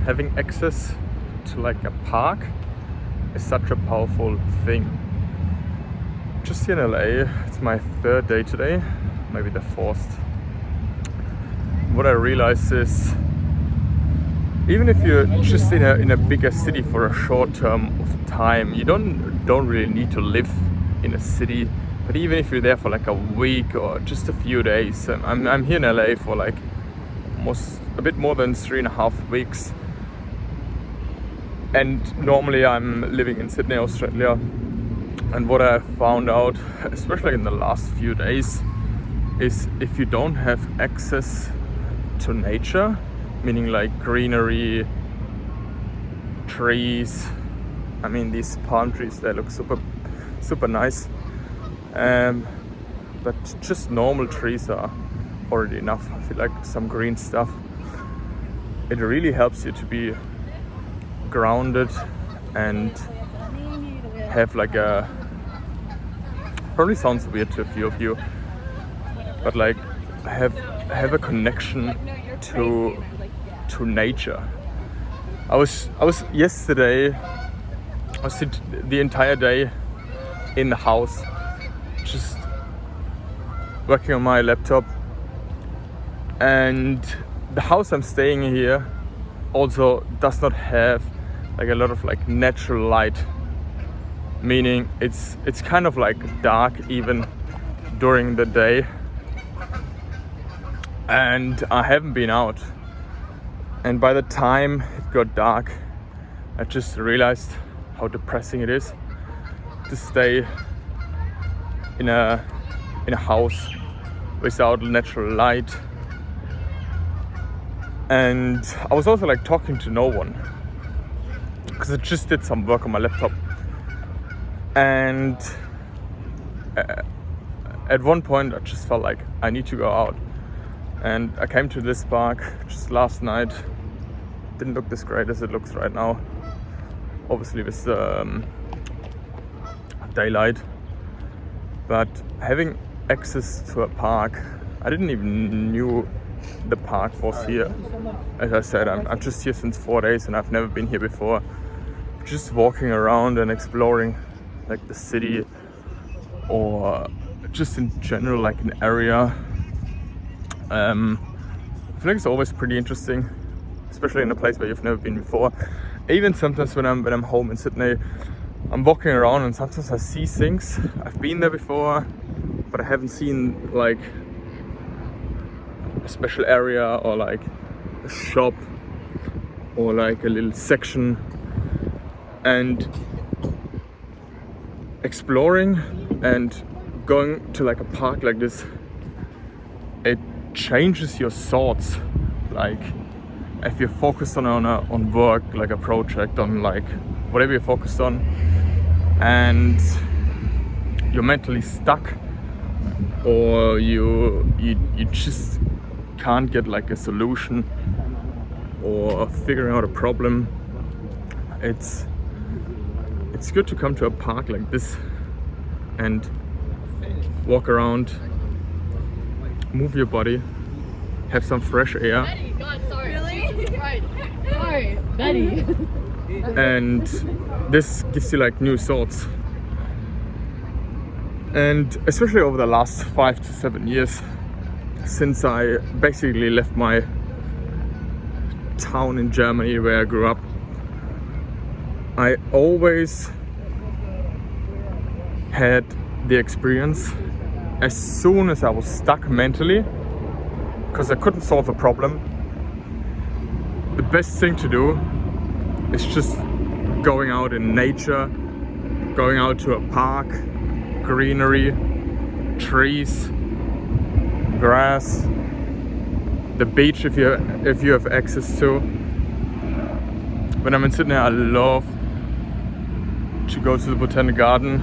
having access to like a park is such a powerful thing. Just here in LA, it's my third day today, maybe the fourth. What I realized is, even if you're just in a bigger city for a short term of time, you don't really need to live in a city. But even if you're there for like a week or just a few days, I'm here in LA for like almost a bit more than 3.5 weeks. And normally I'm living in Sydney, Australia. And what I found out, especially in the last few days, is if you don't have access to nature, meaning like greenery, trees. I mean, these palm trees, they look super nice. But just normal trees are already enough. I feel like some green stuff, it really helps you to be grounded and have like a, probably sounds weird to a few of you, but like have a connection to nature. I was yesterday, I was the entire day in the house, just working on my laptop. And the house I'm staying in here also does not have like a lot of like natural light, meaning it's kind of like dark even during the day. And I haven't been out, and by the time it got dark, I just realized how depressing it is to stay in a house without natural light. And I was also like talking to no one, because I just did some work on my laptop. And at one point I just felt like I need to go out. And I came to this park just last night. Didn't look this great as it looks right now, obviously with daylight. But having access to a park, I didn't even knew the park was here. As I said, I'm just here since 4 days and I've never been here before. Just walking around and exploring like the city, or just in general like an area. I feel like it's always pretty interesting, especially in a place where you've never been before. Even sometimes when I'm home in Sydney, I'm walking around and sometimes I see things. I've been there before, but I haven't seen like a special area or like a shop or like a little section. And exploring and going to like a park like this, it changes your thoughts. Like if you're focused on work, like a project, on like whatever you're focused on, and you're mentally stuck, or you just can't get like a solution or figuring out a problem, it's good to come to a park like this and walk around, move your body, have some fresh air. Betty, God, sorry. Really? Right. Sorry, Betty. And this gives you like new thoughts. And especially over the last 5 to 7 years, since I basically left my town in Germany where I grew up, I always had the experience, as soon as I was stuck mentally, because I couldn't solve a problem, the best thing to do is just going out in nature, going out to a park, greenery, trees, grass, the beach if you have access to. When I'm in Sydney, I love to go to the Botanic Garden.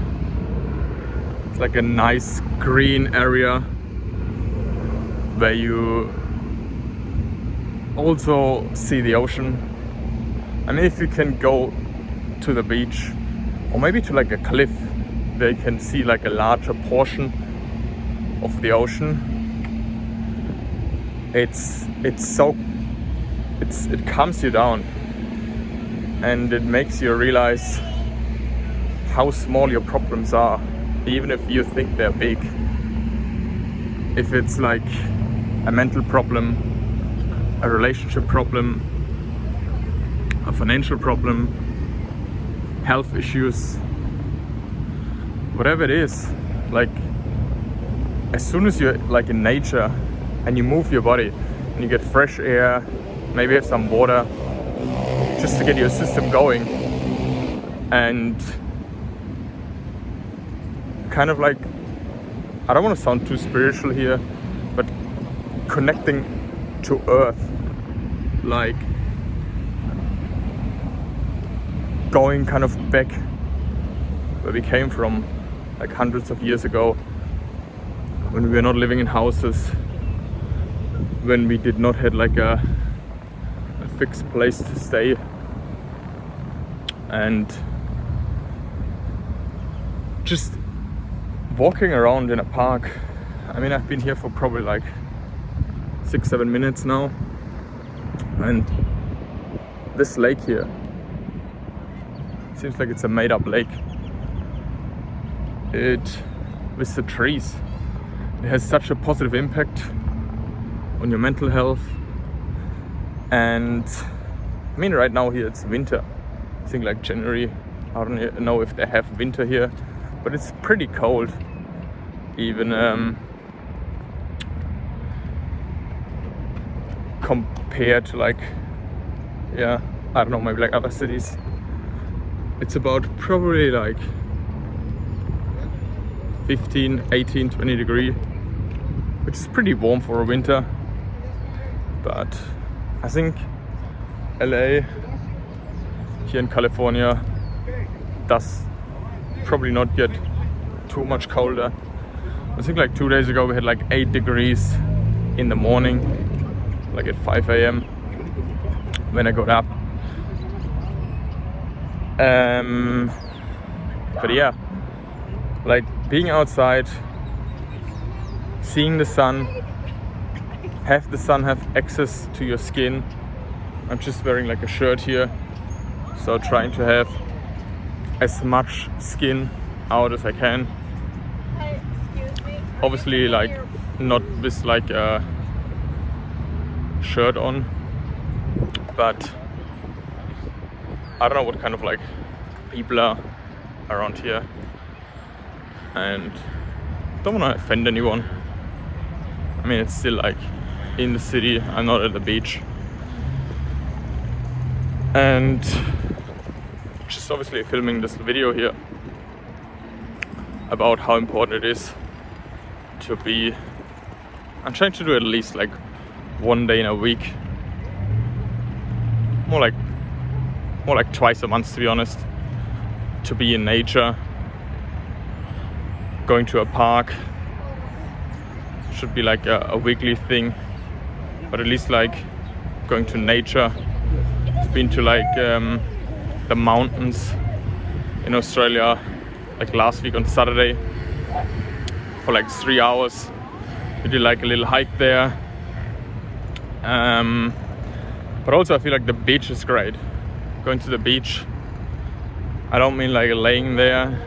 It's like a nice green area where you also see the ocean. I mean, if you can go to the beach, or maybe to like a cliff where you can see like a larger portion of the ocean, it calms you down. and it makes you realize how small your problems are, even if you think they're big. If it's like a mental problem, a relationship problem, a financial problem, health issues, whatever it is, like as soon as you're like in nature and you move your body and you get fresh air, maybe have some water, just to get your system going, and kind of like, I don't want to sound too spiritual here, but connecting to earth, like going kind of back where we came from, like hundreds of years ago, when we were not living in houses, when we did not have like a fixed place to stay, and just walking around in a park. I mean, I've been here for probably like 6-7 minutes now, and this lake here seems like it's a made-up lake. With the trees, it has such a positive impact on your mental health. And I mean, right now here it's winter. I think like January. I don't know if they have winter here, but it's pretty cold. Even compared to like, yeah, I don't know, maybe like other cities. It's about probably like 15, 18, 20 degrees, which is pretty warm for a winter. But I think LA here in California does probably not get too much colder. I think like 2 days ago we had like 8 degrees in the morning, like at 5 a.m. when I got up. But yeah, like being outside, seeing the sun, have the sun have access to your skin. I'm just wearing like a shirt here, so trying to have as much skin out as I can. Obviously like not with like a shirt on, but I don't know what kind of like people are around here, and don't want to offend anyone. I mean, it's still like in the city, I'm not at the beach, and just obviously filming this video here about how important it is to be. I'm trying to do at least like one day in a week, more like twice a month, to be honest, to be in nature. Going to a park should be like a weekly thing, but at least like going to nature. I've been to like the mountains in Australia like last week on Saturday for like 3 hours. We did like a little hike there, but also I feel like the beach is great. Going to the beach, I don't mean like laying there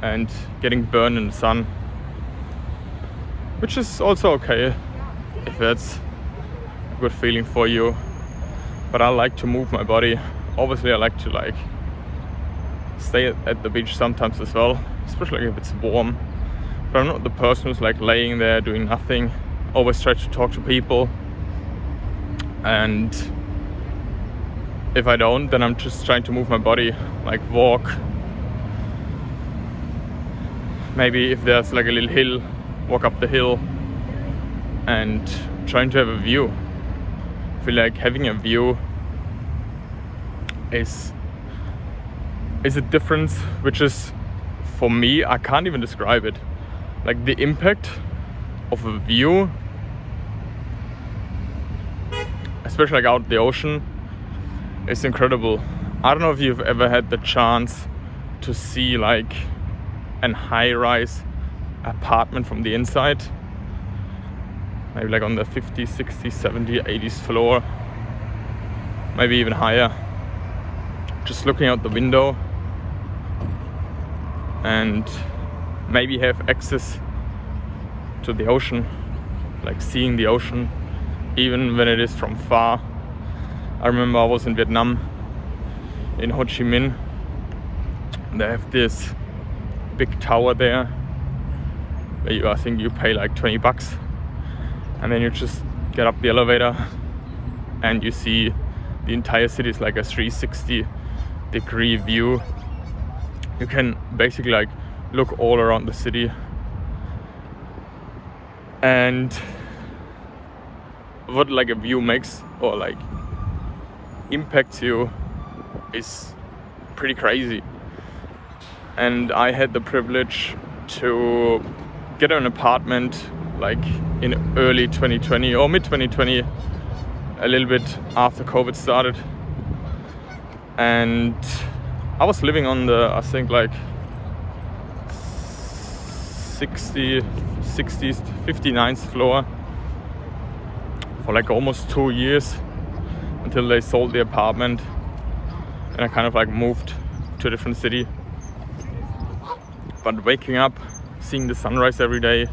and getting burned in the sun, which is also okay if that's a good feeling for you, but I like to move my body. Obviously I like to like stay at the beach sometimes as well, especially if it's warm, but I'm not the person who's like laying there doing nothing. Always try to talk to people, and if I don't, then I'm just trying to move my body, like walk. Maybe if there's like a little hill, walk up the hill, and trying to have a view. I feel like having a view is a difference, which is, for me, I can't even describe it. Like the impact of a view, especially like out the ocean, is incredible. I don't know if you've ever had the chance to see like an high-rise apartment from the inside, maybe like on the 50, 60, 70, 80s floor. maybe even higher. Just looking out the window and maybe have access to the ocean, like seeing the ocean, even when it is from far. I remember I was in Vietnam, in Ho Chi Minh. They have this big tower there where I think you pay like $20, and then you just get up the elevator and you see the entire city. Is like a 360-degree view. You can basically like look all around the city, and what like a view makes or like impacts you is pretty crazy. And I had the privilege to get an apartment like in early 2020 or mid 2020, a little bit after COVID started, and I was living on the, I think like 59th floor for like almost 2 years until they sold the apartment, and I kind of like moved to a different city. But waking up, seeing the sunrise every day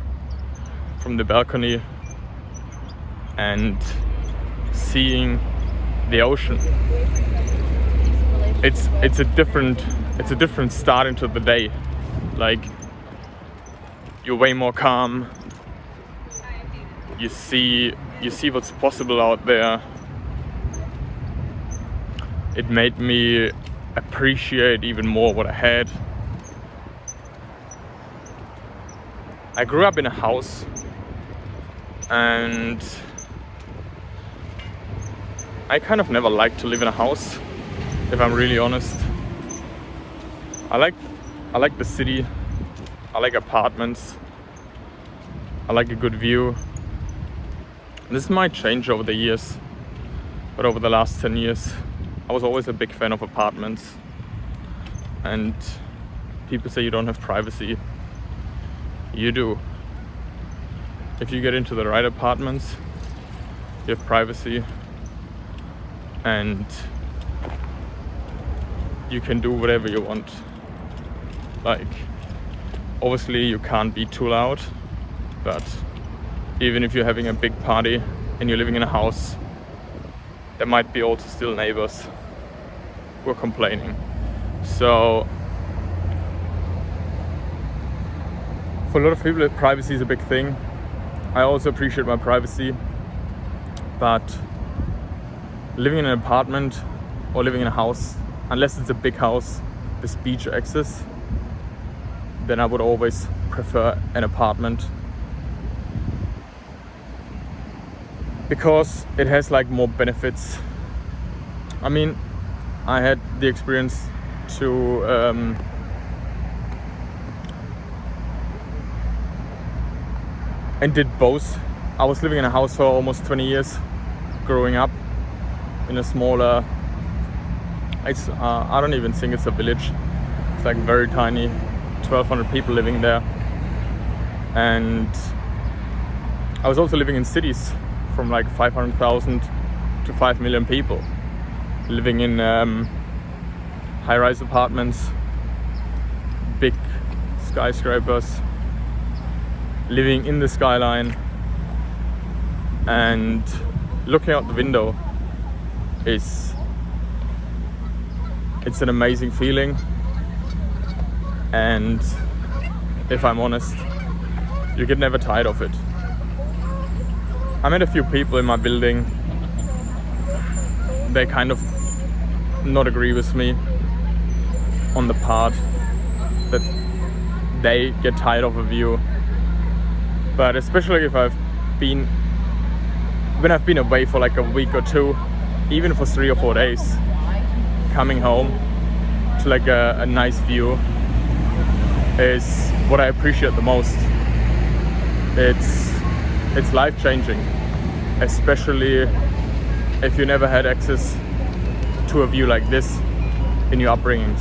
from the balcony and seeing the ocean, it's a different start into the day. Like, you're way more calm. You see what's possible out there. It made me appreciate even more what I had. I grew up in a house, and I kind of never liked to live in a house, if I'm really honest. I like the city. I like apartments. I like a good view. This might change over the years, but over the last 10 years, I was always a big fan of apartments. And people say you don't have privacy. You do. If you get into the right apartments, you have privacy, and you can do whatever you want. Like, obviously you can't be too loud, but even if you're having a big party and you're living in a house, there might be also still neighbors who are complaining. So for a lot of people, privacy is a big thing. I also appreciate my privacy, but living in an apartment or living in a house, unless it's a big house with beach access, then I would always prefer an apartment, because it has like more benefits. I mean, I had the experience to and did both. I was living in a house for almost 20 years, growing up in a smaller, I don't even think it's a village. It's like very tiny, 1,200 people living there. And I was also living in cities from like 500,000 to 5 million people, living in high-rise apartments, big skyscrapers, living in the skyline, and looking out the window it's an amazing feeling. And if I'm honest, you get never tired of it. I met a few people in my building. They kind of not agree with me on the part that they get tired of a view. But especially if when I've been away for like a week or two, even for 3 or 4 days, coming home to like a nice view is what I appreciate the most. It's life-changing, especially if you never had access to a view like this in your upbringings.